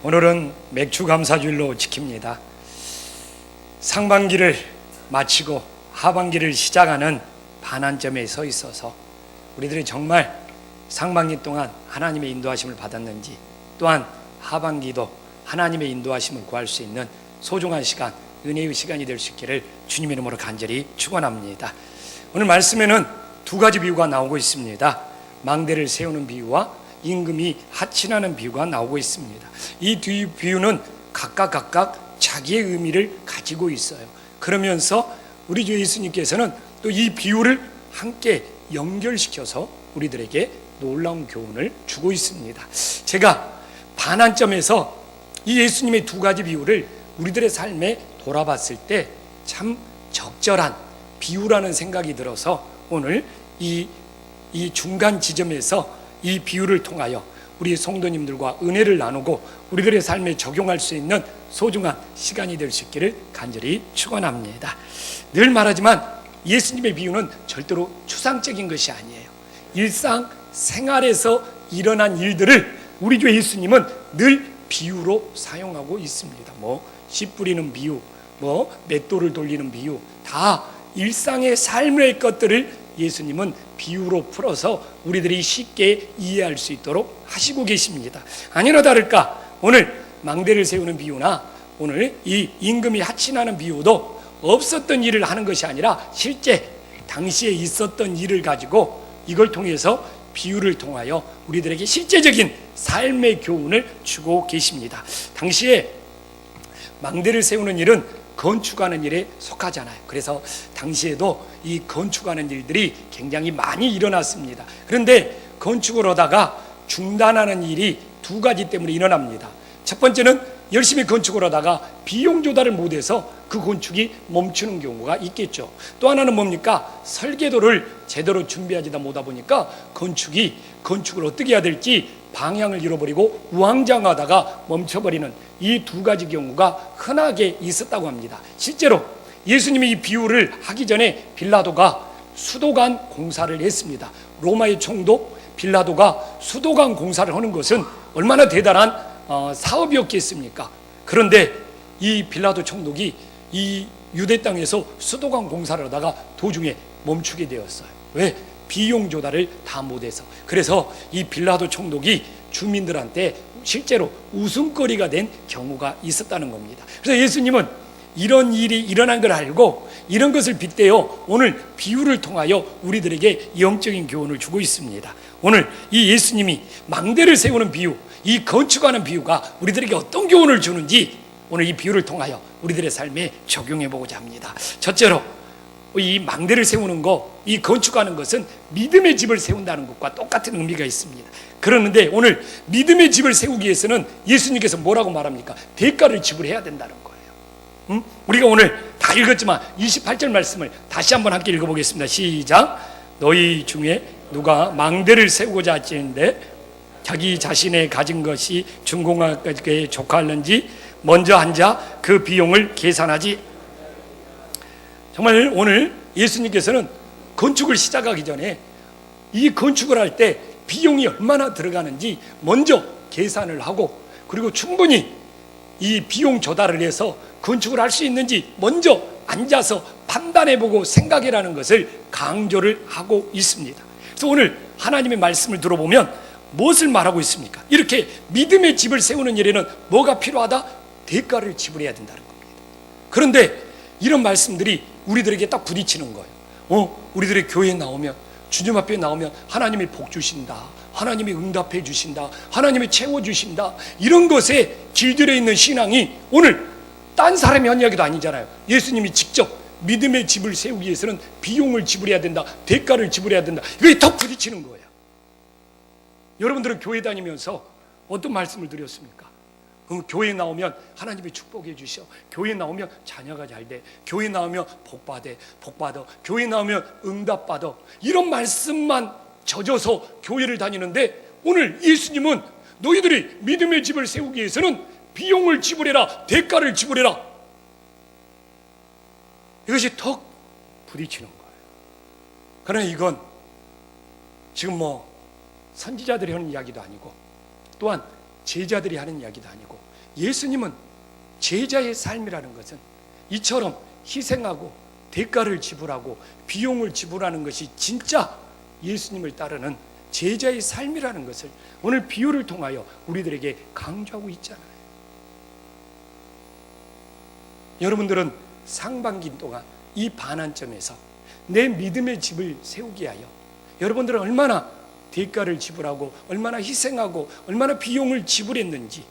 오늘은 맥주 감사주일로 지킵니다. 상반기를 마치고 하반기를 시작하는 반환점에 서 있어서 우리들이 정말 상반기 동안 하나님의 인도하심을 받았는지, 또한 하반기도 하나님의 인도하심을 구할 수 있는 소중한 시간, 은혜의 시간이 될 수 있기를 주님의 이름으로 간절히 축원합니다. 오늘 말씀에는 두 가지 비유가 나오고 있습니다. 망대를 세우는 비유와 임금이 하친하는 비유가 나오고 있습니다. 이 두 비유는 각각 자기의 의미를 가지고 있어요. 그러면서 우리 주 예수님께서는 또 이 비유를 함께 연결시켜서 우리들에게 놀라운 교훈을 주고 있습니다. 제가 반환점에서 이 예수님의 두 가지 비유를 우리들의 삶에 돌아봤을 때 참 적절한 비유라는 생각이 들어서 오늘 이 중간 지점에서 이 비유를 통하여 우리 성도님들과 은혜를 나누고 우리들의 삶에 적용할 수 있는 소중한 시간이 될 수 있기를 간절히 축원합니다. 늘 말하지만 예수님의 비유는 절대로 추상적인 것이 아니에요. 일상 생활에서 일어난 일들을 우리 주 예수님은 늘 비유로 사용하고 있습니다. 씨 뿌리는 비유, 맷돌을 돌리는 비유, 다 일상의 삶의 것들을 예수님은 비유로 풀어서 우리들이 쉽게 이해할 수 있도록 하시고 계십니다. 아니나 다를까 오늘 망대를 세우는 비유나 오늘 이 임금이 하친하는 비유도 없었던 일을 하는 것이 아니라 실제 당시에 있었던 일을 가지고 이걸 통해서 비유를 통하여 우리들에게 실제적인 삶의 교훈을 주고 계십니다. 당시에 망대를 세우는 일은 건축하는 일에 속하잖아요. 그래서 당시에도 이 건축하는 일들이 굉장히 많이 일어났습니다. 그런데 건축을 하다가 중단하는 일이 두 가지 때문에 일어납니다. 첫 번째는 열심히 건축을 하다가 비용 조달을 못해서 그 건축이 멈추는 경우가 있겠죠. 또 하나는 뭡니까? 설계도를 제대로 준비하지 못하다 보니까 건축을 어떻게 해야 될지 방향을 잃어버리고 우왕좌왕하다가 멈춰버리는 이 두 가지 경우가 흔하게 있었다고 합니다. 실제로 예수님이 이 비유를 하기 전에 빌라도가 수도관 공사를 했습니다. 로마의 총독 빌라도가 수도관 공사를 하는 것은 얼마나 대단한 사업이었겠습니까? 그런데 이 빌라도 총독이 이 유대 땅에서 수도관 공사를 하다가 도중에 멈추게 되었어요. 왜? 비용 조달을 다 못해서. 그래서 이 빌라도 총독이 주민들한테 실제로 웃음거리가 된 경우가 있었다는 겁니다. 그래서 예수님은 이런 일이 일어난 걸 알고 이런 것을 빗대어 오늘 비유를 통하여 우리들에게 영적인 교훈을 주고 있습니다. 오늘 이 예수님이 망대를 세우는 비유, 이 건축하는 비유가 우리들에게 어떤 교훈을 주는지 오늘 이 비유를 통하여 우리들의 삶에 적용해 보고자 합니다. 첫째로 이 망대를 세우는 것, 이 건축하는 것은 믿음의 집을 세운다는 것과 똑같은 의미가 있습니다. 그러는데 오늘 믿음의 집을 세우기 위해서는 예수님께서 뭐라고 말합니까? 대가를 지불해야 된다는 거예요. 우리가 오늘 다 읽었지만 28절 말씀을 다시 한번 함께 읽어보겠습니다. 시작. 너희 중에 누가 망대를 세우고자 하시는데 자기 자신의 가진 것이 준공하기에 족하는지 먼저 앉아 그 비용을 계산하지. 정말 오늘 예수님께서는 건축을 시작하기 전에 이 건축을 할 때 비용이 얼마나 들어가는지 먼저 계산을 하고, 그리고 충분히 이 비용 조달을 해서 건축을 할 수 있는지 먼저 앉아서 판단해보고 생각해라는 것을 강조를 하고 있습니다. 그래서 오늘 하나님의 말씀을 들어보면 무엇을 말하고 있습니까? 이렇게 믿음의 집을 세우는 일에는 뭐가 필요하다? 대가를 지불해야 된다는 겁니다. 그런데 이런 말씀들이 우리들에게 딱 부딪히는 거예요. 우리들의 교회에 나오면, 주님 앞에 나오면 하나님이 복 주신다, 하나님이 응답해 주신다, 하나님이 채워 주신다, 이런 것에 길들여 있는 신앙이 오늘 딴 사람이 한 이야기도 아니잖아요. 예수님이 직접 믿음의 집을 세우기 위해서는 비용을 지불해야 된다, 대가를 지불해야 된다, 이게 더 부딪히는 거예요. 여러분들은 교회 다니면서 어떤 말씀을 드렸습니까? 교회에 나오면 하나님이 축복해 주셔, 교회에 나오면 자녀가 잘 돼, 교회에 나오면 복받아, 교회에 나오면 응답받아, 이런 말씀만 젖어서 교회를 다니는데 오늘 예수님은 너희들이 믿음의 집을 세우기 위해서는 비용을 지불해라, 대가를 지불해라, 이것이 더 부딪히는 거예요. 그러나 이건 지금 선지자들이 하는 이야기도 아니고, 또한 제자들이 하는 이야기도 아니고, 예수님은 제자의 삶이라는 것은 이처럼 희생하고 대가를 지불하고 비용을 지불하는 것이 진짜 예수님을 따르는 제자의 삶이라는 것을 오늘 비유를 통하여 우리들에게 강조하고 있잖아요. 여러분들은 상반기 동안 이 반환점에서 내 믿음의 집을 세우게 하여 여러분들은 얼마나 대가를 지불하고 얼마나 희생하고 얼마나 비용을 지불했는지,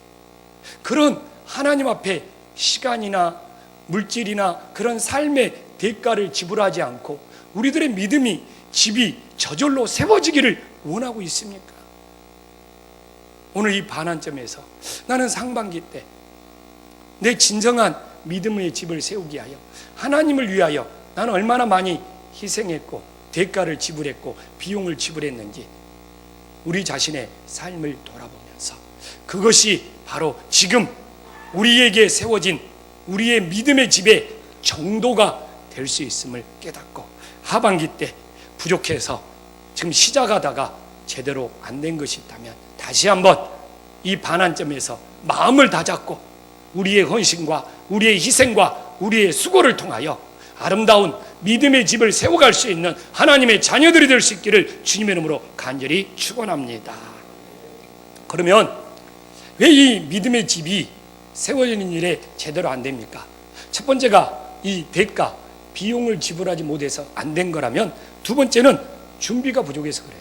그런 하나님 앞에 시간이나 물질이나 그런 삶의 대가를 지불하지 않고 우리들의 믿음이 집이 저절로 세워지기를 원하고 있습니까? 오늘 이 반환점에서 나는 상반기 때 내 진정한 믿음의 집을 세우게 하여 하나님을 위하여 나는 얼마나 많이 희생했고 대가를 지불했고 비용을 지불했는지 우리 자신의 삶을 돌아보면서 그것이 바로 지금 우리에게 세워진 우리의 믿음의 집의 정도가 될 수 있음을 깨닫고, 하반기 때 부족해서 지금 시작하다가 제대로 안 된 것이 있다면 다시 한번 이 반환점에서 마음을 다잡고 우리의 헌신과 우리의 희생과 우리의 수고를 통하여 아름다운 믿음의 집을 세워갈 수 있는 하나님의 자녀들이 될 수 있기를 주님의 이름으로 간절히 축원합니다. 그러면 왜 이 믿음의 집이 세워지는 일에 제대로 안 됩니까? 첫 번째가 이 대가, 비용을 지불하지 못해서 안 된 거라면, 두 번째는 준비가 부족해서 그래요.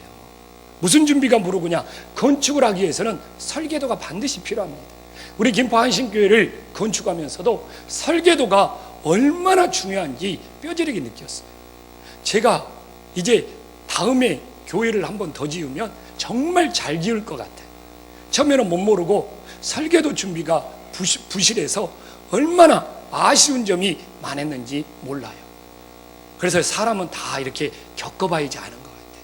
무슨 준비가 부족하냐? 건축을 하기 위해서는 설계도가 반드시 필요합니다. 우리 김포 한신교회를 건축하면서도 설계도가 얼마나 중요한지 뼈저리게 느꼈어요. 제가 이제 다음에 교회를 한번 더 지으면 정말 잘 지을 것 같아요. 처음에는 못 모르고 설계도 준비가 부실해서 얼마나 아쉬운 점이 많았는지 몰라요. 그래서 사람은 다 이렇게 겪어봐야지 아는 것 같아요.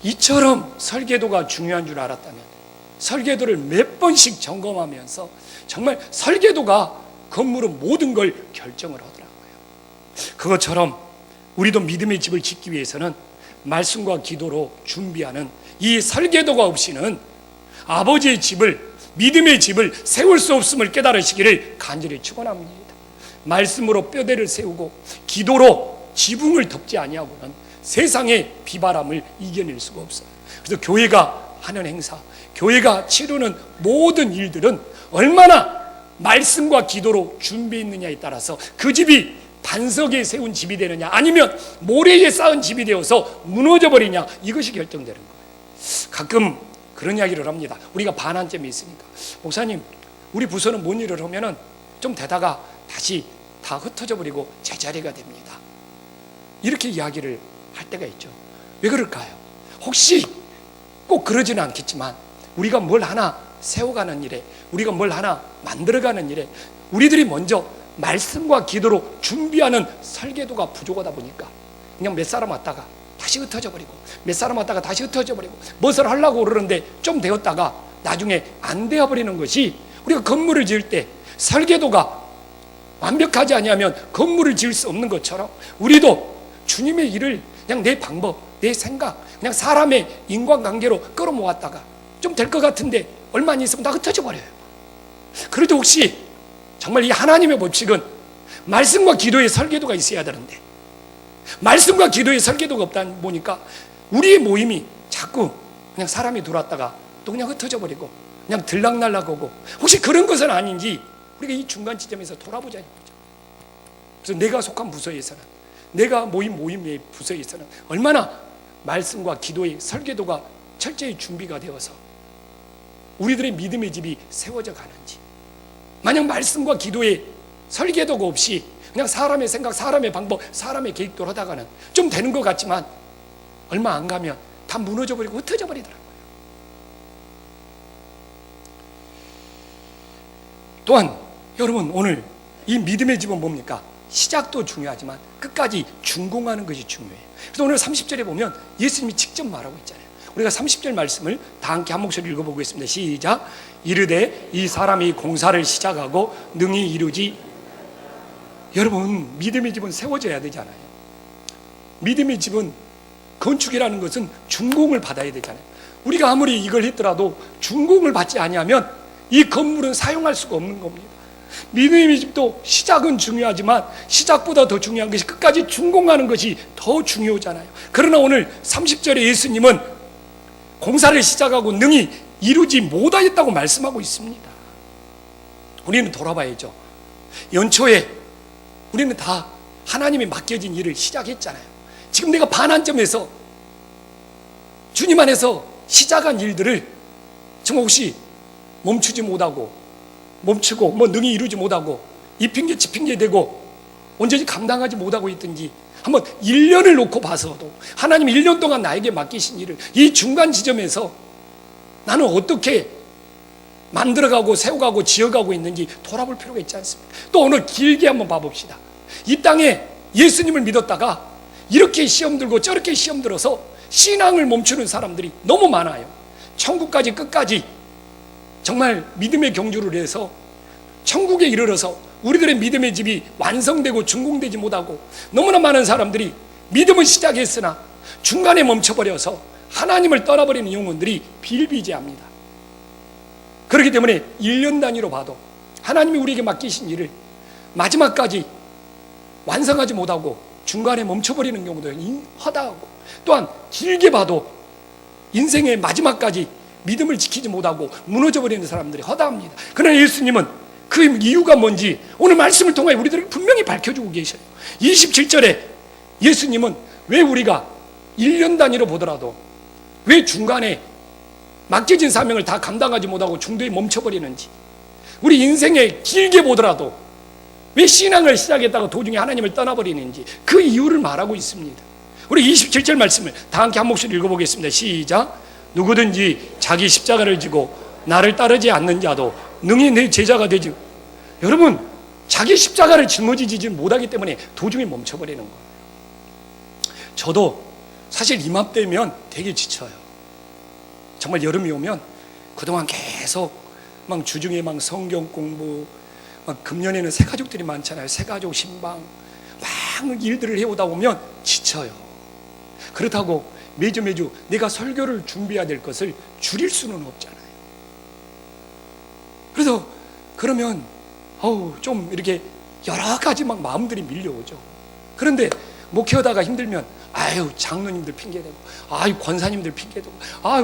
이처럼 설계도가 중요한 줄 알았다면 설계도를 몇 번씩 점검하면서 정말 설계도가 건물의 모든 걸 결정을 하더라고요. 그것처럼 우리도 믿음의 집을 짓기 위해서는 말씀과 기도로 준비하는 이 설계도가 없이는 아버지의 집을, 믿음의 집을 세울 수 없음을 깨달으시기를 간절히 축원합니다. 말씀으로 뼈대를 세우고 기도로 지붕을 덮지 아니하고는 세상의 비바람을 이겨낼 수가 없어요. 그래서 교회가 하는 행사, 교회가 치르는 모든 일들은 얼마나 말씀과 기도로 준비했느냐에 따라서 그 집이 반석에 세운 집이 되느냐 아니면 모래에 쌓은 집이 되어서 무너져 버리냐, 이것이 결정되는 거예요. 가끔 그런 이야기를 합니다. 우리가 반환점이 있으니까, 목사님 우리 부서는 뭔 일을 하면은 좀 되다가 다시 다 흩어져 버리고 제자리가 됩니다, 이렇게 이야기를 할 때가 있죠. 왜 그럴까요? 혹시 꼭 그러지는 않겠지만 우리가 뭘 하나 세워가는 일에, 우리가 뭘 하나 만들어가는 일에 우리들이 먼저 말씀과 기도로 준비하는 설계도가 부족하다 보니까 그냥 몇 사람 왔다가 다시 흩어져 버리고, 몇 사람 왔다가 다시 흩어져 버리고, 무엇을 하려고 그러는데 좀 되었다가 나중에 안 되어 버리는 것이, 우리가 건물을 지을 때 설계도가 완벽하지 아니하면 건물을 지을 수 없는 것처럼 우리도 주님의 일을 그냥 내 방법, 내 생각, 그냥 사람의 인간관계로 끌어모았다가 좀 될 것 같은데 얼마 안 있으면 다 흩어져 버려요. 그래도 혹시 정말 이 하나님의 법칙은 말씀과 기도의 설계도가 있어야 되는데 말씀과 기도의 설계도가 없다 보니까 우리의 모임이 자꾸 그냥 사람이 들어왔다가 또 그냥 흩어져 버리고 그냥 들락날락하고, 혹시 그런 것은 아닌지 우리가 이 중간 지점에서 돌아보자는 거죠. 그래서 내가 속한 부서에서는, 내가 모임의 부서에서는 얼마나 말씀과 기도의 설계도가 철저히 준비가 되어서 우리들의 믿음의 집이 세워져 가는지, 만약 말씀과 기도의 설계도가 없이 그냥 사람의 생각, 사람의 방법, 사람의 계획대로 하다가는 좀 되는 것 같지만 얼마 안 가면 다 무너져 버리고 흩어져 버리더라고요. 또한 여러분, 오늘 이 믿음의 집은 뭡니까? 시작도 중요하지만 끝까지 준공하는 것이 중요해요. 그래서 오늘 30절에 보면 예수님이 직접 말하고 있잖아요. 우리가 30절 말씀을 다 함께 한 목소리 읽어보겠습니다. 시작. 이르되 이 사람이 공사를 시작하고 능히 이루지. 여러분, 믿음의 집은 세워져야 되잖아요. 믿음의 집은, 건축이라는 것은 준공을 받아야 되잖아요. 우리가 아무리 이걸 했더라도 준공을 받지 아니하면 이 건물은 사용할 수가 없는 겁니다. 믿음의 집도 시작은 중요하지만 시작보다 더 중요한 것이 끝까지 준공하는 것이 더 중요하잖아요. 그러나 오늘 30절에 예수님은 공사를 시작하고 능히 이루지 못하였다고 말씀하고 있습니다. 우리는 돌아봐야죠. 연초에 우리는 다 하나님이 맡겨진 일을 시작했잖아요. 지금 내가 반환점에서 주님 안에서 시작한 일들을 정말 혹시 멈추지 못하고 멈추고 능히 이루지 못하고 이 핑계 저 핑계 대고 온전히 감당하지 못하고 있든지 한번 1년을 놓고 봐서도 하나님 1년 동안 나에게 맡기신 일을 이 중간 지점에서 나는 어떻게 만들어가고 세워가고 지어가고 있는지 돌아볼 필요가 있지 않습니까? 또 오늘 길게 한번 봐봅시다. 이 땅에 예수님을 믿었다가 이렇게 시험 들고 저렇게 시험 들어서 신앙을 멈추는 사람들이 너무 많아요. 천국까지 끝까지 정말 믿음의 경주를 해서 천국에 이르러서 우리들의 믿음의 집이 완성되고 준공되지 못하고 너무나 많은 사람들이 믿음을 시작했으나 중간에 멈춰버려서 하나님을 떠나버리는 영혼들이 비일비재합니다. 그렇기 때문에 1년 단위로 봐도 하나님이 우리에게 맡기신 일을 마지막까지 완성하지 못하고 중간에 멈춰버리는 경우도 허다하고, 또한 길게 봐도 인생의 마지막까지 믿음을 지키지 못하고 무너져버리는 사람들이 허다합니다. 그러나 예수님은 그 이유가 뭔지 오늘 말씀을 통해 우리들에게 분명히 밝혀주고 계셔요. 27절에 예수님은 왜 우리가 1년 단위로 보더라도 왜 중간에 맡겨진 사명을 다 감당하지 못하고 중도에 멈춰버리는지, 우리 인생에 길게 보더라도 왜 신앙을 시작했다가 도중에 하나님을 떠나버리는지 그 이유를 말하고 있습니다. 우리 27절 말씀을 다 함께 한 목소리 읽어보겠습니다. 시작. 누구든지 자기 십자가를 지고 나를 따르지 않는 자도 능히 내 제자가 되지. 여러분, 자기 십자가를 짊어지지 못하기 때문에 도중에 멈춰버리는 거예요. 저도 사실 이맘때면 되게 지쳐요. 정말 여름이 오면 그동안 계속 막 주중에 막 성경 공부, 막 금년에는 새가족들이 많잖아요. 새가족 신방 막 일들을 해오다 보면 지쳐요. 그렇다고 매주 내가 설교를 준비해야 될 것을 줄일 수는 없잖아요. 그래서 그러면 좀 이렇게 여러 가지 막 마음들이 밀려오죠. 그런데 목회하다가 힘들면 장로님들 핑계대고, 권사님들 핑계대고,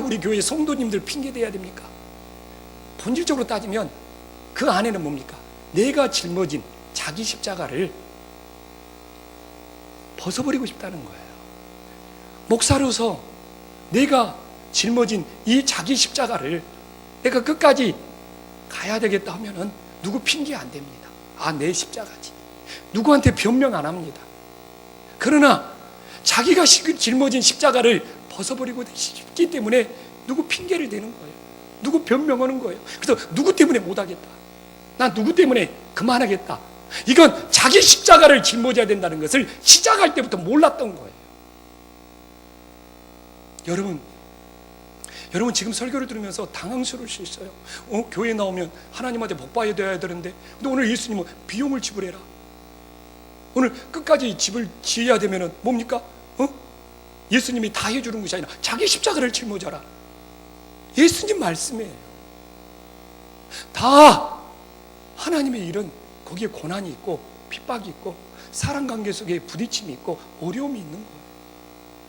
우리 교회 성도님들 핑계대야 됩니까? 본질적으로 따지면 그 안에는 뭡니까? 내가 짊어진 자기 십자가를 벗어버리고 싶다는 거예요. 목사로서 내가 짊어진 이 자기 십자가를 내가 끝까지 가야 되겠다 하면은 누구 핑계 안 됩니다. 내 십자가지. 누구한테 변명 안 합니다. 그러나 자기가 짊어진 십자가를 벗어버리고 싶기 때문에 누구 핑계를 대는 거예요. 누구 변명하는 거예요. 그래서 누구 때문에 못하겠다, 난 누구 때문에 그만하겠다, 이건 자기 십자가를 짊어져야 된다는 것을 시작할 때부터 몰랐던 거예요. 여러분 지금 설교를 들으면서 당황스러울 수 있어요. 교회 나오면 하나님한테 복받아야 되는데, 근데 오늘 예수님은 비용을 지불해라, 오늘 끝까지 집을 지어야 되면은 뭡니까? 예수님이 다 해주는 것이 아니라 자기 십자가를 짊어져라. 예수님 말씀이에요. 다 하나님의 일은 거기에 고난이 있고 핍박이 있고 사람관계 속에 부딪힘이 있고 어려움이 있는 거예요.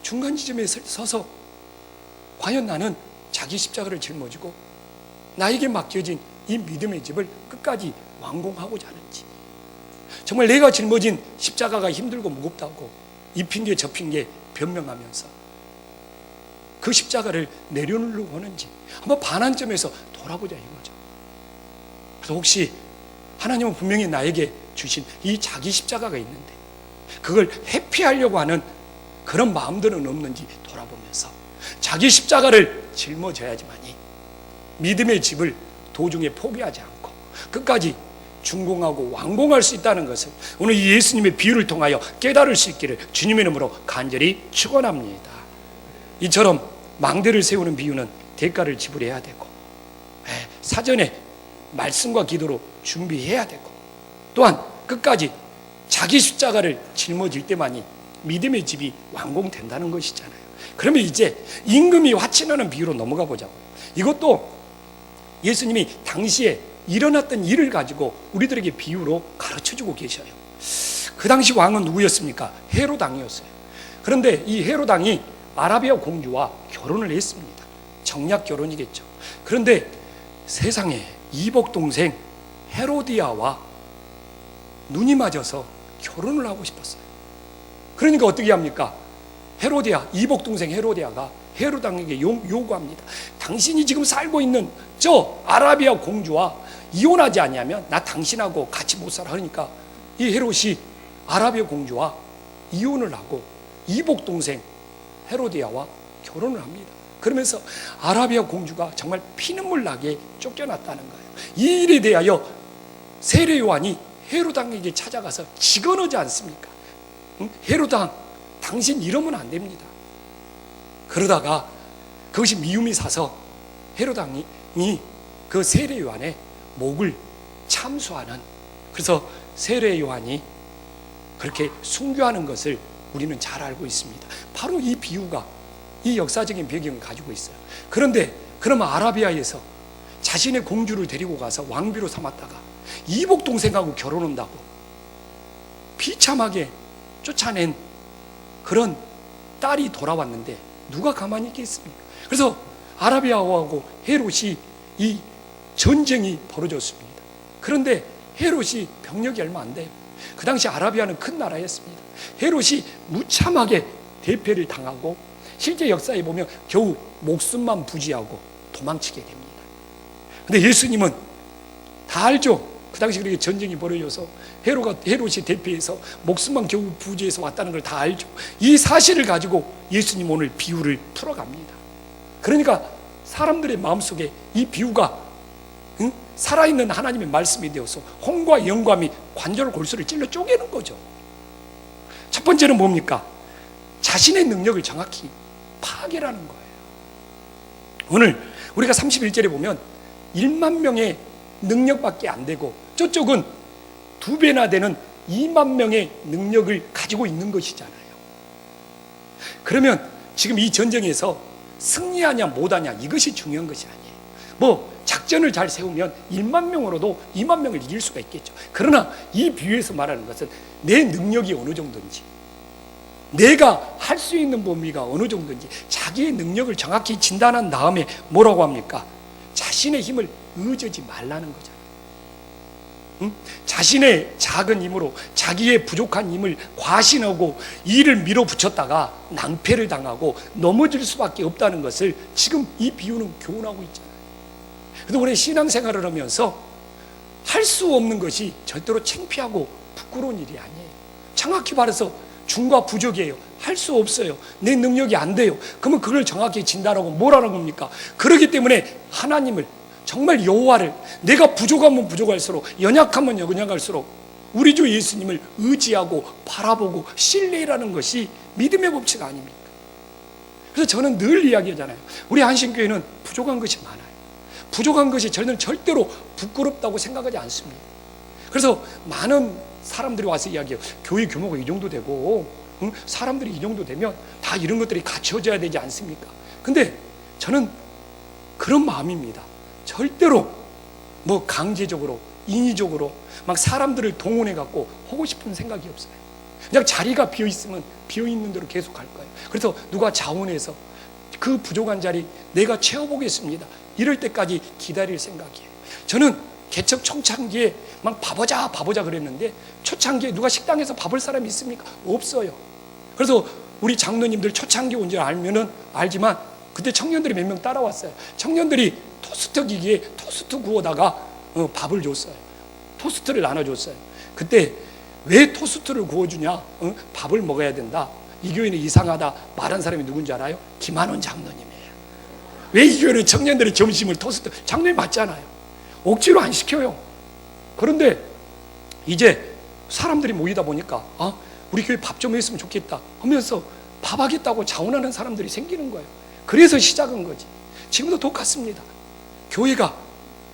중간 지점에 서서 과연 나는 자기 십자가를 짊어지고 나에게 맡겨진 이 믿음의 집을 끝까지 완공하고자 하는지, 정말 내가 짊어진 십자가가 힘들고 무겁다고 이 핑계 저 핑계 변명하면서 그 십자가를 내려놓으려고 하는지 한번 반환점에서 돌아보자 이거죠. 그래서 혹시 하나님은 분명히 나에게 주신 이 자기 십자가가 있는데 그걸 회피하려고 하는 그런 마음들은 없는지 돌아보면서 자기 십자가를 짊어져야지만이 믿음의 집을 도중에 포기하지 않고 끝까지 준공하고 완공할 수 있다는 것을 오늘 이 예수님의 비유를 통하여 깨달을 수 있기를 주님의 이름으로 간절히 축원합니다. 이처럼 망대를 세우는 비유는 대가를 지불해야 되고 사전에 말씀과 기도로 준비해야 되고, 또한 끝까지 자기 십자가를 짊어질 때만이 믿음의 집이 완공된다는 것이잖아요. 그러면 이제 임금이 화친하는 비유로 넘어가 보자고요. 이것도 예수님이 당시에 일어났던 일을 가지고 우리들에게 비유로 가르쳐주고 계셔요. 그 당시 왕은 누구였습니까? 헤롯 왕이었어요. 그런데 이 헤롯 왕이 아라비아 공주와 결혼을 했습니다. 정략 결혼이겠죠. 그런데 세상에 이복 동생 헤로디아와 눈이 맞아서 결혼을 하고 싶었어요. 그러니까 어떻게 합니까? 헤로디아, 이복 동생 헤로디아가 헤롯 왕에게 요구합니다. 당신이 지금 살고 있는 저 아라비아 공주와 이혼하지 않냐면 나 당신하고 같이 못 살아. 하니까 이 헤롯이 아라비아 공주와 이혼을 하고 이복 동생 헤로디아와 결혼을 합니다. 그러면서 아라비아 공주가 정말 피눈물 나게 쫓겨났다는 거예요. 이 일에 대하여 세례 요한이 헤롯 왕에게 찾아가서 직언하지 않습니까? 헤롯 왕, 당신 이러면 안 됩니다. 그러다가 그것이 미움이 사서 헤롯 왕이 그 세례 요한의 목을 참수하는, 그래서 세례 요한이 그렇게 순교하는 것을 우리는 잘 알고 있습니다. 바로 이 비유가 이 역사적인 배경을 가지고 있어요. 그런데 그러면 아라비아에서 자신의 공주를 데리고 가서 왕비로 삼았다가 이복 동생하고 결혼한다고 비참하게 쫓아낸 그런 딸이 돌아왔는데 누가 가만히 있겠습니까? 그래서 아라비아하고 헤롯이 이 전쟁이 벌어졌습니다. 그런데 헤롯이 병력이 얼마 안 돼요. 그 당시 아라비아는 큰 나라였습니다. 헤롯이 무참하게 대패를 당하고 실제 역사에 보면 겨우 목숨만 부지하고 도망치게 됩니다. 근데 예수님은 다 알죠. 그 당시 그렇게 전쟁이 벌어져서 헤롯이 대패해서 목숨만 겨우 부지해서 왔다는 걸 다 알죠. 이 사실을 가지고 예수님 오늘 비유를 풀어갑니다. 그러니까 사람들의 마음속에 이 비유가 살아있는 하나님의 말씀이 되어서 홍과 영감이 관절 골수를 찔러 쪼개는 거죠. 첫 번째는 뭡니까? 자신의 능력을 정확히 파악하라는 거예요. 오늘 우리가 31절에 보면 1만 명의 능력밖에 안 되고 저쪽은 2배나 되는 2만 명의 능력을 가지고 있는 것이잖아요. 그러면 지금 이 전쟁에서 승리하냐 못하냐 이것이 중요한 것이 아니에요. 뭐 작전을 잘 세우면 1만 명으로도 2만 명을 이길 수가 있겠죠. 그러나 이 비유에서 말하는 것은 내 능력이 어느 정도인지, 내가 할 수 있는 범위가 어느 정도인지 자기의 능력을 정확히 진단한 다음에 뭐라고 합니까? 자신의 힘을 의지하지 말라는 거잖아요. 자신의 작은 힘으로 자기의 부족한 힘을 과신하고 일을 밀어붙였다가 낭패를 당하고 넘어질 수밖에 없다는 것을 지금 이 비유는 교훈하고 있잖아요. 그래서 우리 신앙생활을 하면서 할 수 없는 것이 절대로 창피하고 부끄러운 일이 아니에요. 정확히 말해서 중과 부족이에요. 할 수 없어요. 내 능력이 안 돼요. 그러면 그걸 정확히 진단하고 뭐라는 겁니까? 그렇기 때문에 하나님을, 정말 여호와를, 내가 부족하면 부족할수록, 연약하면 연약할수록 우리 주 예수님을 의지하고 바라보고 신뢰라는 것이 믿음의 법칙 아닙니까? 그래서 저는 늘 이야기하잖아요. 우리 한신교회는 부족한 것이 많아요. 부족한 것이 저는 절대로 부끄럽다고 생각하지 않습니다. 그래서 많은 사람들이 와서 이야기해요. 교회 규모가 이 정도 되고 사람들이 이 정도 되면 다 이런 것들이 갖춰져야 되지 않습니까? 근데 저는 그런 마음입니다. 절대로 뭐 강제적으로 인위적으로 막 사람들을 동원해 갖고 하고 싶은 생각이 없어요. 그냥 자리가 비어 있으면 비어 있는 대로 계속 갈 거예요. 그래서 누가 자원해서 그 부족한 자리 내가 채워보겠습니다, 이럴 때까지 기다릴 생각이에요. 저는 개척 초창기에 막 봐보자 그랬는데 초창기에 누가 식당에서 밥을 사람이 있습니까? 없어요. 그래서 우리 장로님들 초창기 온 줄 알지만 그때 청년들이 몇 명 따라왔어요. 청년들이 토스트 기기에 토스트 구워다가 밥을 줬어요. 토스트를 나눠줬어요. 그때 왜 토스트를 구워주냐? 밥을 먹어야 된다. 이 교회는 이상하다 말한 사람이 누군지 알아요? 김한원 장로님이에요. 왜 이 교회는 청년들의 점심을 토스트, 장로님 맞잖아요. 억지로 안 시켜요. 그런데 이제 사람들이 모이다 보니까 우리 교회 밥 좀 했으면 좋겠다 하면서 밥 하겠다고 자원하는 사람들이 생기는 거예요. 그래서 시작한 거지. 지금도 똑같습니다. 교회가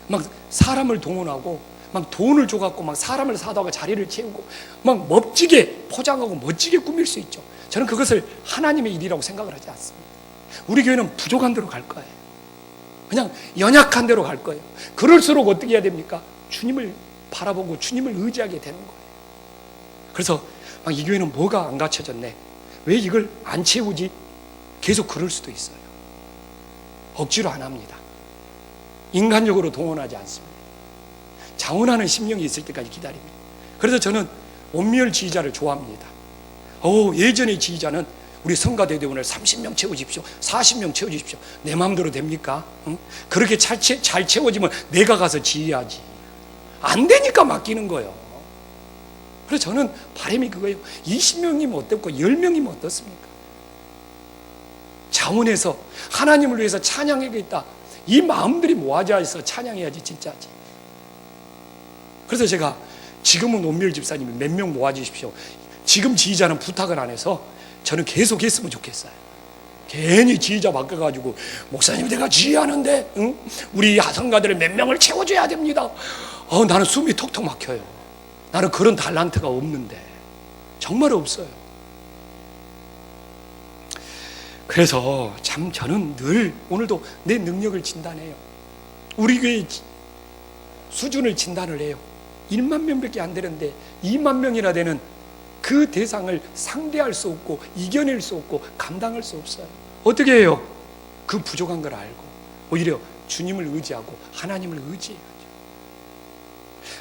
막 사람을 동원하고 막 돈을 줘갖고 막 사람을 사다가 자리를 채우고 막 멋지게 포장하고 멋지게 꾸밀 수 있죠. 저는 그것을 하나님의 일이라고 생각을 하지 않습니다. 우리 교회는 부족한 대로 갈 거예요. 그냥 연약한 대로 갈 거예요. 그럴수록 어떻게 해야 됩니까? 주님을 바라보고 주님을 의지하게 되는 거예요. 그래서 막 이 교회는 뭐가 안 갖춰졌네, 왜 이걸 안 채우지? 계속 그럴 수도 있어요. 억지로 안 합니다. 인간적으로 동원하지 않습니다. 자원하는 심령이 있을 때까지 기다립니다. 그래서 저는 온미열 지휘자를 좋아합니다. 예전의 지휘자는 우리 성가대대원을 30명 채워주십시오, 40명 채워주십시오. 내 마음대로 됩니까? 응? 그렇게 잘 채워지면 내가 가서 지휘하지. 안 되니까 맡기는 거예요. 그래서 저는 바람이 그거예요. 20명이면 어떻고 10명이면 어떻습니까? 자원해서 하나님을 위해서 찬양하겠다, 이 마음들이 모아져서 찬양해야지 진짜지. 그래서 제가 지금은 온미열 집사님이 몇 명 모아주십시오, 지금 지휘자는 부탁을 안 해서 저는 계속 했으면 좋겠어요. 괜히 지휘자 바꿔가지고 목사님 내가 지휘하는데 응? 우리 야성가들을 몇 명을 채워줘야 됩니다. 나는 숨이 턱턱 막혀요. 나는 그런 달란트가 없는데, 정말 없어요. 그래서 참 저는 늘 오늘도 내 능력을 진단해요. 우리 교회 수준을 진단을 해요. 1만 명밖에 안 되는데 2만 명이나 되는 그 대상을 상대할 수 없고 이겨낼 수 없고 감당할 수 없어요. 어떻게 해요? 그 부족한 걸 알고 오히려 주님을 의지하고 하나님을 의지해야죠.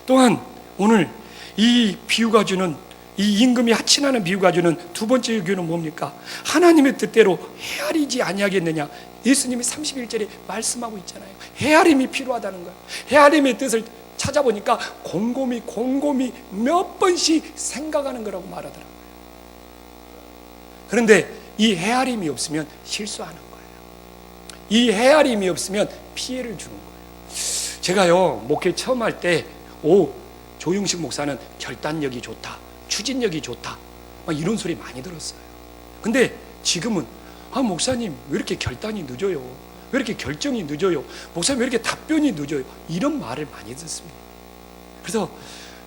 또한 오늘 이 비유가 주는, 이 임금이 하친하는 비유가 주는 두 번째 교훈은 뭡니까? 하나님의 뜻대로 헤아리지 아니하겠느냐. 예수님이 31절에 말씀하고 있잖아요. 헤아림이 필요하다는 거예요. 헤아림의 뜻을 찾아보니까 곰곰이 몇 번씩 생각하는 거라고 말하더라고요. 그런데 이 헤아림이 없으면 실수하는 거예요. 이 헤아림이 없으면 피해를 주는 거예요. 제가요 목회 처음 할 때 조용식 목사는 결단력이 좋다, 추진력이 좋다, 막 이런 소리 많이 들었어요. 근데 지금은 목사님 왜 이렇게 결단이 늦어요? 왜 이렇게 결정이 늦어요? 목사님 왜 이렇게 답변이 늦어요? 이런 말을 많이 듣습니다. 그래서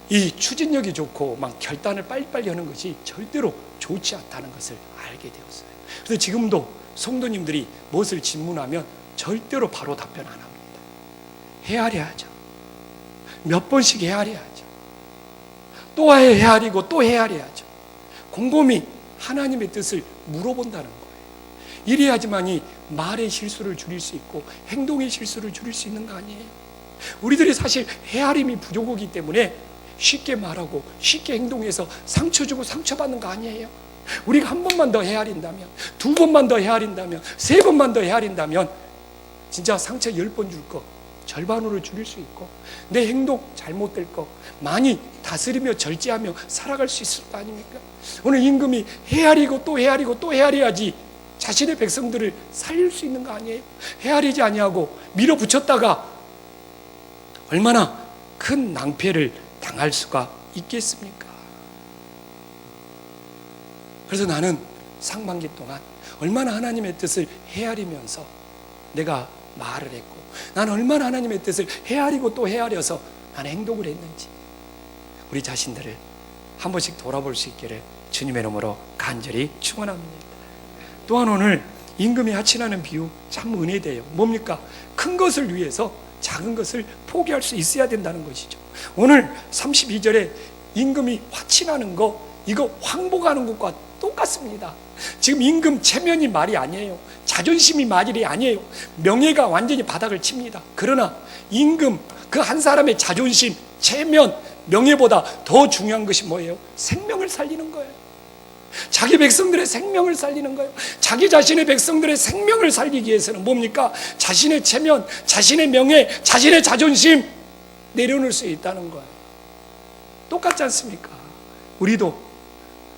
이 추진력이 좋고 막 결단을 빨리빨리 하는 것이 절대로 좋지 않다는 것을 알게 되었어요. 그래서 지금도 성도님들이 무엇을 질문하면 절대로 바로 답변 안 합니다. 헤아려야죠. 몇 번씩 헤아려야죠. 또 헤아리고 또 헤아려야죠. 곰곰이 하나님의 뜻을 물어본다는 거예요. 이래야지만이 말의 실수를 줄일 수 있고 행동의 실수를 줄일 수 있는 거 아니에요? 우리들이 사실 헤아림이 부족하기 때문에 쉽게 말하고 쉽게 행동해서 상처 주고 상처받는 거 아니에요? 우리가 한 번만 더 헤아린다면, 두 번만 더 헤아린다면, 세 번만 더 헤아린다면 진짜 상처 10번 줄 거 절반으로 줄일 수 있고 내 행동 잘못될 거 많이 다스리며 절제하며 살아갈 수 있을 거 아닙니까? 오늘 임금이 헤아리고 또 헤아리고 또 헤아려야지 자신의 백성들을 살릴 수 있는 거 아니에요? 헤아리지 아니하고 밀어붙였다가 얼마나 큰 낭패를 당할 수가 있겠습니까? 그래서 나는 상반기 동안 얼마나 하나님의 뜻을 헤아리면서 내가 말을 했고, 나는 얼마나 하나님의 뜻을 헤아리고 또 헤아려서 나는 행동을 했는지 우리 자신들을 한 번씩 돌아볼 수 있기를 주님의 이름으로 간절히 축원합니다. 또한 오늘 임금이 하친하는 비유 참 은혜돼요. 뭡니까? 큰 것을 위해서 작은 것을 포기할 수 있어야 된다는 것이죠. 오늘 32절에 임금이 화친하는 거, 이거 황복하는 것과 똑같습니다. 지금 임금 체면이 말이 아니에요. 자존심이 말이 아니에요. 명예가 완전히 바닥을 칩니다. 그러나 임금 그 한 사람의 자존심, 체면, 명예보다 더 중요한 것이 뭐예요? 생명을 살리는 거예요. 자기 백성들의 생명을 살리는 거예요. 자기 자신의 백성들의 생명을 살리기 위해서는 뭡니까? 자신의 체면, 자신의 명예, 자신의 자존심 내려놓을 수 있다는 거예요. 똑같지 않습니까? 우리도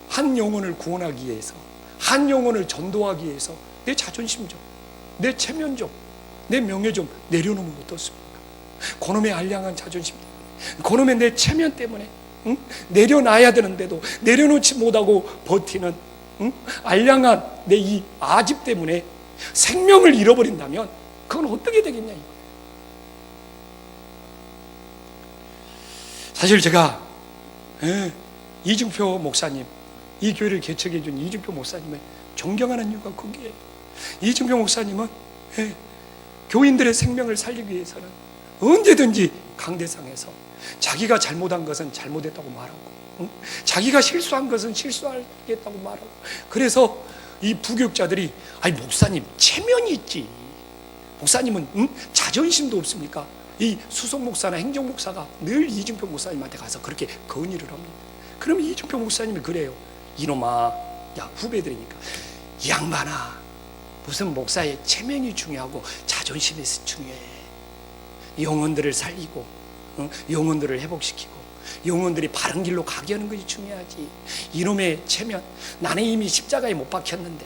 한 영혼을 구원하기 위해서, 한 영혼을 전도하기 위해서 내 자존심 좀, 내 체면 좀, 내 명예 좀 내려놓으면 어떻습니까? 그놈의 알량한 자존심 때문에, 그놈의 내 체면 때문에 내려놔야 되는데도 내려놓지 못하고 버티는 알량한 내 이 아집 때문에 생명을 잃어버린다면 그건 어떻게 되겠냐 이거예요. 사실 제가 이중표 목사님, 이 교회를 개척해 준 이중표 목사님을 존경하는 이유가 거기에요. 이중표 목사님은 교인들의 생명을 살리기 위해서는 언제든지 강대상에서 자기가 잘못한 것은 잘못했다고 말하고, 자기가 실수한 것은 실수하겠다고 말하고, 그래서 이 부교육자들이 아니 목사님 체면이 있지, 목사님은 자존심도 없습니까? 이 수석 목사나 행정 목사가 늘 이중표 목사님한테 가서 그렇게 건의를 합니다. 그럼 이중표 목사님이 그래요. 이놈아, 야 후배들이니까, 이 양반아, 무슨 목사의 체면이 중요하고 자존심이 중요해. 영혼들을 살리고 영혼들을 회복시키고 영혼들이 바른 길로 가게 하는 것이 중요하지. 이놈의 체면, 나는 이미 십자가에 못 박혔는데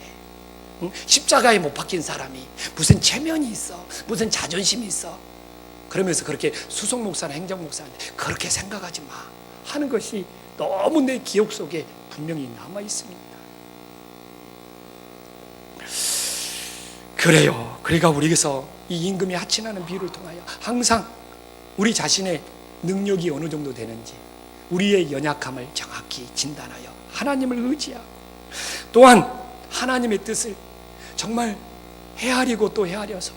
십자가에 못 박힌 사람이 무슨 체면이 있어, 무슨 자존심이 있어. 그러면서 그렇게 수석 목사나 행정 목사한테 그렇게 생각하지 마 하는 것이 너무 내 기억 속에 분명히 남아 있습니다. 그래요. 그러니까 우리에게서 이 임금이 하친하는 비유를 통하여 항상 우리 자신의 능력이 어느 정도 되는지, 우리의 연약함을 정확히 진단하여 하나님을 의지하고, 또한 하나님의 뜻을 정말 헤아리고 또 헤아려서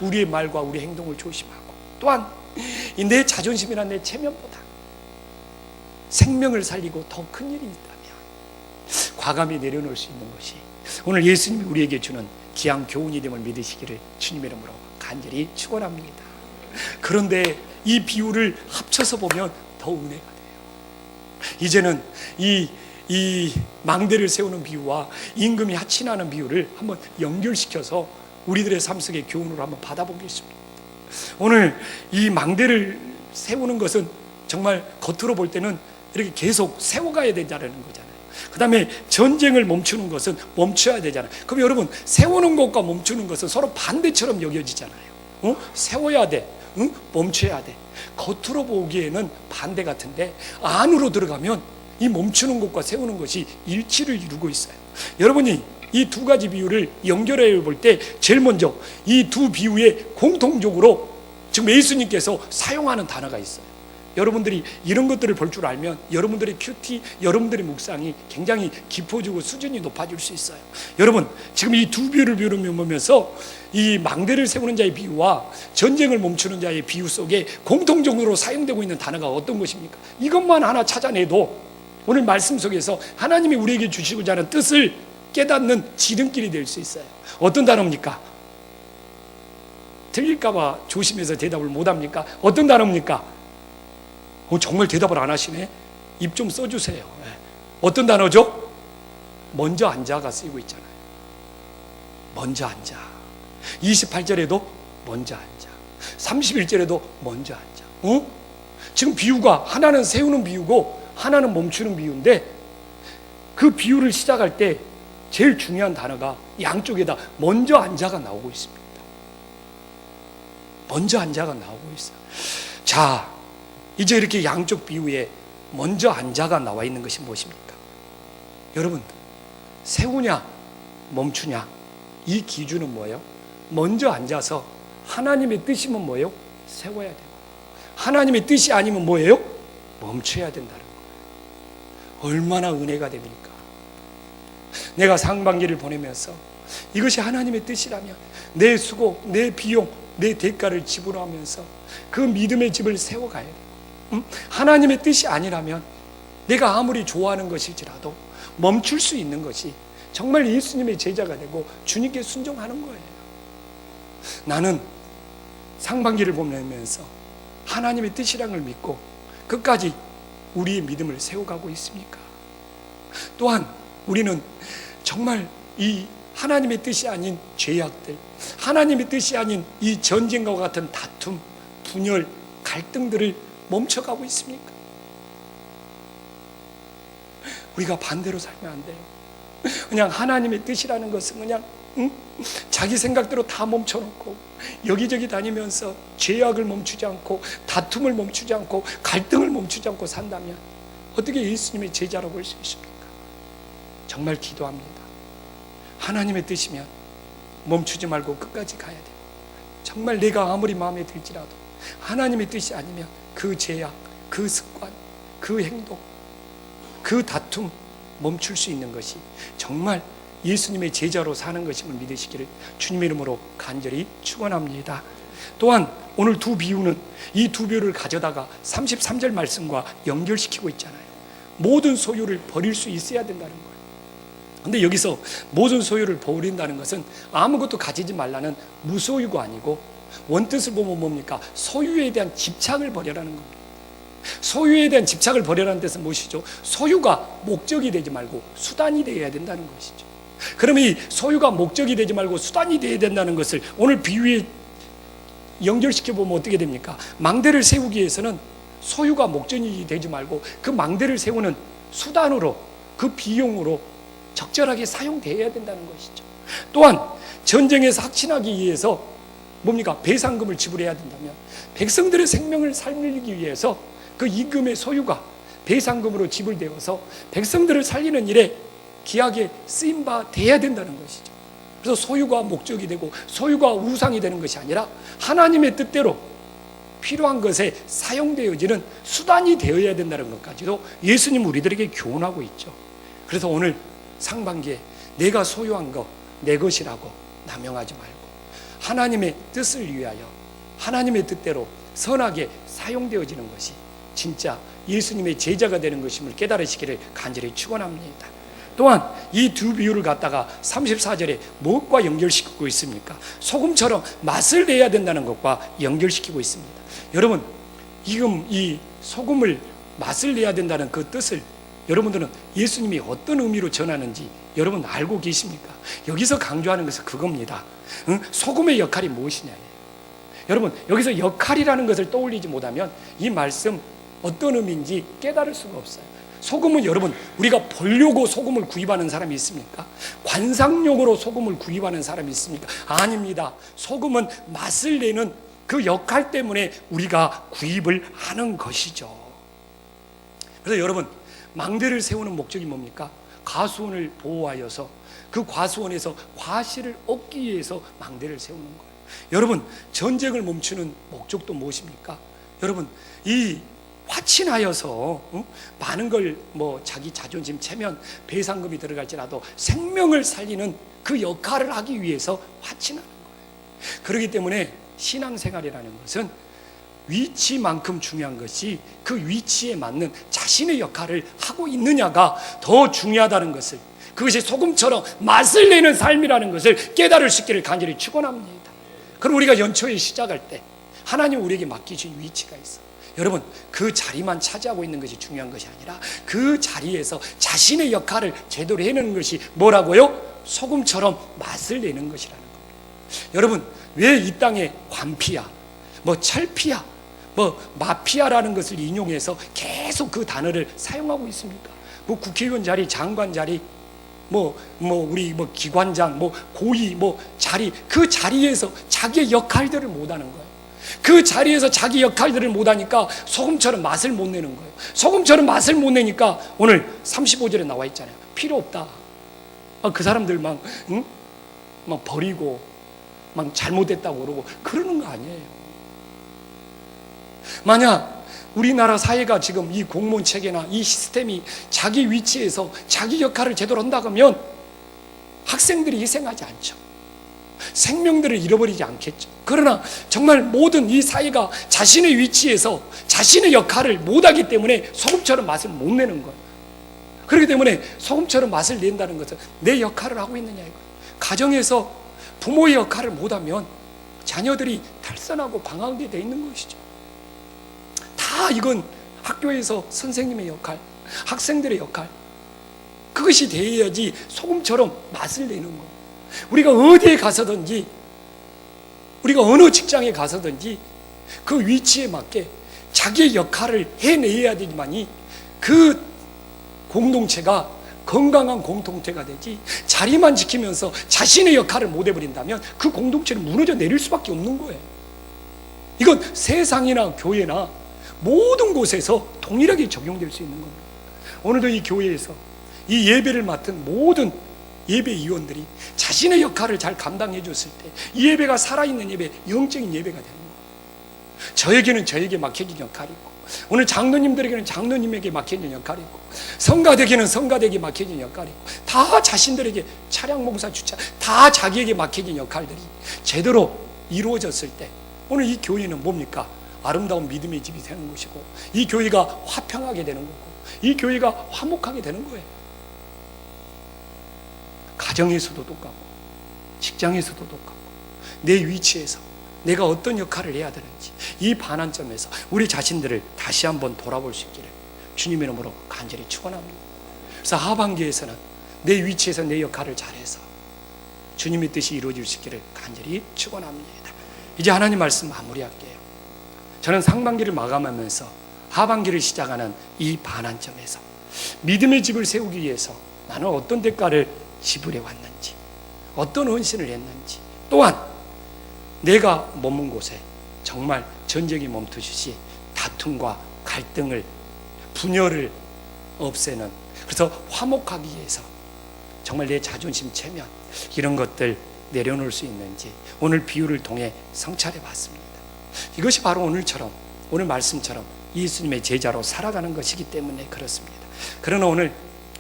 우리의 말과 우리 행동을 조심하고, 또한 내 자존심이나 내 체면보다 생명을 살리고 더 큰 일이 있다면 과감히 내려놓을 수 있는 것이 오늘 예수님이 우리에게 주는 귀한 교훈이 됨을 믿으시기를 주님의 이름으로 간절히 축원합니다. 그런데 이 비유를 합쳐서 보면 더 은혜가 돼요. 이제는 이 망대를 세우는 비유와 임금이 하친하는 비유를 한번 연결시켜서 우리들의 삶 속의 교훈으로 한번 받아보겠습니다. 오늘 이 망대를 세우는 것은 정말 겉으로 볼 때는 이렇게 계속 세워가야 된다는 거잖아요. 그 다음에 전쟁을 멈추는 것은 멈춰야 되잖아요. 그럼 여러분, 세우는 것과 멈추는 것은 서로 반대처럼 여겨지잖아요. 세워야 돼, 멈춰야 돼. 겉으로 보기에는 반대 같은데 안으로 들어가면 이 멈추는 것과 세우는 것이 일치를 이루고 있어요. 여러분이 이 두 가지 비유를 연결해 볼 때 제일 먼저 이 두 비유에 공통적으로 지금 예수님께서 사용하는 단어가 있어요. 여러분들이 이런 것들을 볼 줄 알면 여러분들의 큐티, 여러분들의 묵상이 굉장히 깊어지고 수준이 높아질 수 있어요. 여러분, 지금 이 두 비유를 보면서 이 망대를 세우는 자의 비유와 전쟁을 멈추는 자의 비유 속에 공통적으로 사용되고 있는 단어가 어떤 것입니까? 이것만 하나 찾아내도 오늘 말씀 속에서 하나님이 우리에게 주시고자 하는 뜻을 깨닫는 지름길이 될 수 있어요. 어떤 단어입니까? 틀릴까봐 조심해서 대답을 못합니까? 어떤 단어입니까? 정말 대답을 안 하시네. 입 좀 써주세요. 어떤 단어죠? 먼저 앉아가 쓰이고 있잖아요. 먼저 앉아. 28절에도 먼저 앉아. 31절에도 먼저 앉아. 지금 비유가 하나는 세우는 비유고 하나는 멈추는 비유인데, 그 비유를 시작할 때 제일 중요한 단어가 양쪽에다 먼저 앉아가 나오고 있습니다. 먼저 앉아가 나오고 있어요. 자, 이제 이렇게 양쪽 비유에 먼저 앉아가 나와 있는 것이 무엇입니까? 여러분, 세우냐 멈추냐, 이 기준은 뭐예요? 먼저 앉아서 하나님의 뜻이면 뭐예요? 세워야 되고, 하나님의 뜻이 아니면 뭐예요? 멈춰야 된다는 거예요. 얼마나 은혜가 됩니까? 내가 상반기를 보내면서 이것이 하나님의 뜻이라면 내 수고, 내 비용, 내 대가를 지불하면서 그 믿음의 집을 세워가야 돼요. 하나님의 뜻이 아니라면 내가 아무리 좋아하는 것일지라도 멈출 수 있는 것이 정말 예수님의 제자가 되고 주님께 순종하는 거예요. 나는 상반기를 보내면서 하나님의 뜻이라는 걸 믿고 끝까지 우리의 믿음을 세워가고 있습니까? 또한 우리는 정말 이 하나님의 뜻이 아닌 죄악들, 하나님의 뜻이 아닌 이 전쟁과 같은 다툼, 분열, 갈등들을 멈춰가고 있습니까? 우리가 반대로 살면 안 돼요. 그냥 하나님의 뜻이라는 것은 그냥 자기 생각대로 다 멈춰놓고 여기저기 다니면서 죄악을 멈추지 않고 다툼을 멈추지 않고 갈등을 멈추지 않고 산다면 어떻게 예수님의 제자라고 할 수 있습니까? 정말 기도합니다. 하나님의 뜻이면 멈추지 말고 끝까지 가야 돼요. 정말 내가 아무리 마음에 들지라도 하나님의 뜻이 아니면 그 죄악, 그 습관, 그 행동, 그 다툼 멈출 수 있는 것이 정말 예수님의 제자로 사는 것임을 믿으시기를 주님의 이름으로 간절히 축원합니다. 또한 오늘 두 비유는 이 두 비유를 가져다가 33절 말씀과 연결시키고 있잖아요. 모든 소유를 버릴 수 있어야 된다는 거예요. 근데 여기서 모든 소유를 버린다는 것은 아무것도 가지지 말라는 무소유가 아니고 원뜻을 보면 뭡니까? 소유에 대한 집착을 버려라는 겁니다. 소유에 대한 집착을 버려라는 뜻은 무엇이죠? 소유가 목적이 되지 말고 수단이 되어야 된다는 것이죠. 그러면 이 소유가 목적이 되지 말고 수단이 되어야 된다는 것을 오늘 비유에 연결시켜 보면 어떻게 됩니까? 망대를 세우기 위해서는 소유가 목적이 되지 말고 그 망대를 세우는 수단으로, 그 비용으로 적절하게 사용되어야 된다는 것이죠. 또한 전쟁에서 확신하기 위해서 뭡니까? 배상금을 지불해야 된다면 백성들의 생명을 살리기 위해서 그 임금의 소유가 배상금으로 지불되어서 백성들을 살리는 일에 귀하게 쓰임바 돼야 된다는 것이죠. 그래서 소유가 목적이 되고 소유가 우상이 되는 것이 아니라 하나님의 뜻대로 필요한 것에 사용되어지는 수단이 되어야 된다는 것까지도 예수님 우리들에게 교훈하고 있죠. 그래서 오늘 상반기에 내가 소유한 거 내 것이라고 남용하지 말고 하나님의 뜻을 위하여 하나님의 뜻대로 선하게 사용되어지는 것이 진짜 예수님의 제자가 되는 것임을 깨달으시기를 간절히 축원합니다. 또한 이 두 비유를 갖다가 34절에 무엇과 연결시키고 있습니까? 소금처럼 맛을 내야 된다는 것과 연결시키고 있습니다. 여러분, 지금 이 소금을 맛을 내야 된다는 그 뜻을 여러분들은 예수님이 어떤 의미로 전하는지 여러분 알고 계십니까? 여기서 강조하는 것은 그겁니다. 소금의 역할이 무엇이냐. 여러분, 여기서 역할이라는 것을 떠올리지 못하면 이 말씀 어떤 의미인지 깨달을 수가 없어요. 소금은 여러분, 우리가 보려고 소금을 구입하는 사람이 있습니까? 관상용으로 소금을 구입하는 사람이 있습니까? 아닙니다. 소금은 맛을 내는 그 역할 때문에 우리가 구입을 하는 것이죠. 그래서 여러분, 망대를 세우는 목적이 뭡니까? 과수원을 보호하여서 그 과수원에서 과실을 얻기 위해서 망대를 세우는 거예요. 여러분, 전쟁을 멈추는 목적도 무엇입니까? 여러분, 이 화친하여서 많은 걸 자기 자존심 체면 배상금이 들어갈지라도 생명을 살리는 그 역할을 하기 위해서 화친하는 거예요. 그렇기 때문에 신앙생활이라는 것은 위치만큼 중요한 것이 그 위치에 맞는 자신의 역할을 하고 있느냐가 더 중요하다는 것을, 그것이 소금처럼 맛을 내는 삶이라는 것을 깨달을 수 있기를 간절히 축원합니다. 그럼 우리가 연초에 시작할 때 하나님 우리에게 맡기신 위치가 있어. 여러분, 그 자리만 차지하고 있는 것이 중요한 것이 아니라 그 자리에서 자신의 역할을 제대로 해내는 것이 뭐라고요? 소금처럼 맛을 내는 것이라는 겁니다. 여러분, 왜 이 땅에 관피야, 철피야, 마피아라는 것을 인용해서 계속 그 단어를 사용하고 있습니까? 국회의원 자리, 장관 자리, 우리 기관장, 고위, 자리, 그 자리에서 자기의 역할들을 못하는 거예요. 그 자리에서 자기 역할들을 못하니까 소금처럼 맛을 못 내는 거예요. 소금처럼 맛을 못 내니까 오늘 35절에 나와 있잖아요. 필요 없다. 그 사람들 막 버리고 막 잘못됐다고 그러고 그러는 거 아니에요. 만약 우리나라 사회가 지금 이 공무원 체계나 이 시스템이 자기 위치에서 자기 역할을 제대로 한다고 하면 학생들이 희생하지 않죠. 생명들을 잃어버리지 않겠죠. 그러나 정말 모든 이 사회가 자신의 위치에서 자신의 역할을 못하기 때문에 소금처럼 맛을 못 내는 거예요. 그렇기 때문에 소금처럼 맛을 낸다는 것은 내 역할을 하고 있느냐 이거예요. 가정에서 부모의 역할을 못하면 자녀들이 탈선하고 방황하게 돼 있는 것이죠. 다 이건 학교에서 선생님의 역할, 학생들의 역할, 그것이 되어야지 소금처럼 맛을 내는 거. 우리가 어디에 가서든지, 우리가 어느 직장에 가서든지 그 위치에 맞게 자기의 역할을 해내야 되지만이 그 공동체가 건강한 공동체가 되지, 자리만 지키면서 자신의 역할을 못 해버린다면 그 공동체는 무너져 내릴 수밖에 없는 거예요. 이건 세상이나 교회나 모든 곳에서 동일하게 적용될 수 있는 겁니다. 오늘도 이 교회에서 이 예배를 맡은 모든 예배위원들이 자신의 역할을 잘 감당해 줬을 때 이 예배가 살아있는 예배, 영적인 예배가 되는 거예요. 저에게는 저에게 맡겨진 역할이 있고 오늘 장로님들에게는 장로님에게 막혀있는 역할이 있고, 성가대에게는 성가대에게 막혀있는 역할이 있고, 다 자신들에게 차량 봉사 주차, 다 자기에게 막혀있는 역할들이 제대로 이루어졌을 때, 오늘 이 교회는 뭡니까? 아름다운 믿음의 집이 되는 것이고, 이 교회가 화평하게 되는 거고, 이 교회가 화목하게 되는 거예요. 가정에서도 똑같고, 직장에서도 똑같고, 내 위치에서 내가 어떤 역할을 해야 되는지, 이 반환점에서 우리 자신들을 다시 한번 돌아볼 수 있기를 주님의 이름으로 간절히 축원합니다. 그래서 하반기에서는 내 위치에서 내 역할을 잘해서 주님의 뜻이 이루어질 수 있기를 간절히 축원합니다. 이제 하나님 말씀 마무리할게요. 저는 상반기를 마감하면서 하반기를 시작하는 이 반환점에서 믿음의 집을 세우기 위해서 나는 어떤 대가를 지불해 왔는지, 어떤 헌신을 했는지, 또한 내가 머문 곳에 정말 전쟁이 멈추듯이 다툼과 갈등을, 분열을 없애는, 그래서 화목하기 위해서 정말 내 자존심 체면, 이런 것들 내려놓을 수 있는지 오늘 비유를 통해 성찰해 봤습니다. 이것이 바로 오늘처럼, 오늘 말씀처럼 예수님의 제자로 살아가는 것이기 때문에 그렇습니다. 그러나 오늘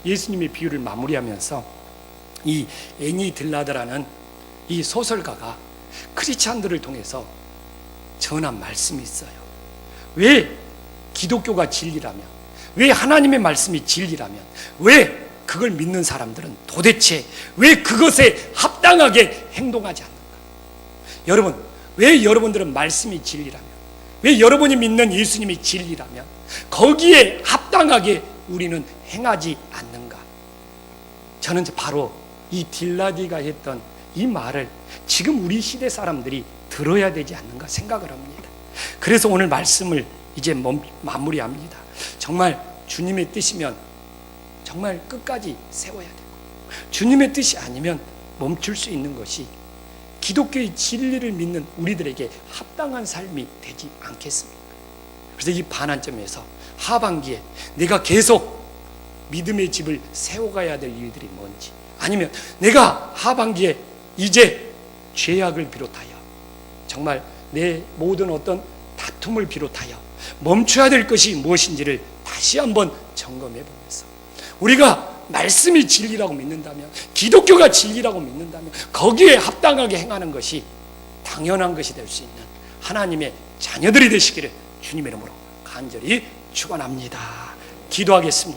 예수님의 비유를 마무리하면서 이 애니 들라드라는 이 소설가가 크리스찬들을 통해서 전한 말씀이 있어요. 왜 기독교가 진리라면, 왜 하나님의 말씀이 진리라면, 왜 그걸 믿는 사람들은 도대체 왜 그것에 합당하게 행동하지 않는가? 여러분, 왜 여러분들은 말씀이 진리라면, 왜 여러분이 믿는 예수님이 진리라면 거기에 합당하게 우리는 행하지 않는가? 저는 바로 이 딜라디가 했던 이 말을 지금 우리 시대 사람들이 들어야 되지 않는가 생각을 합니다. 그래서 오늘 말씀을 이제 마무리합니다. 정말 주님의 뜻이면 정말 끝까지 세워야 되고, 주님의 뜻이 아니면 멈출 수 있는 것이 기독교의 진리를 믿는 우리들에게 합당한 삶이 되지 않겠습니까? 그래서 이 반환점에서 하반기에 내가 계속 믿음의 집을 세워가야 될 일들이 뭔지, 아니면 내가 하반기에 이제 죄악을 비롯하여 정말 내 모든 어떤 다툼을 비롯하여 멈춰야 될 것이 무엇인지를 다시 한번 점검해 보면서, 우리가 말씀이 진리라고 믿는다면, 기독교가 진리라고 믿는다면 거기에 합당하게 행하는 것이 당연한 것이 될 수 있는 하나님의 자녀들이 되시기를 주님의 이름으로 간절히 축원합니다. 기도하겠습니다.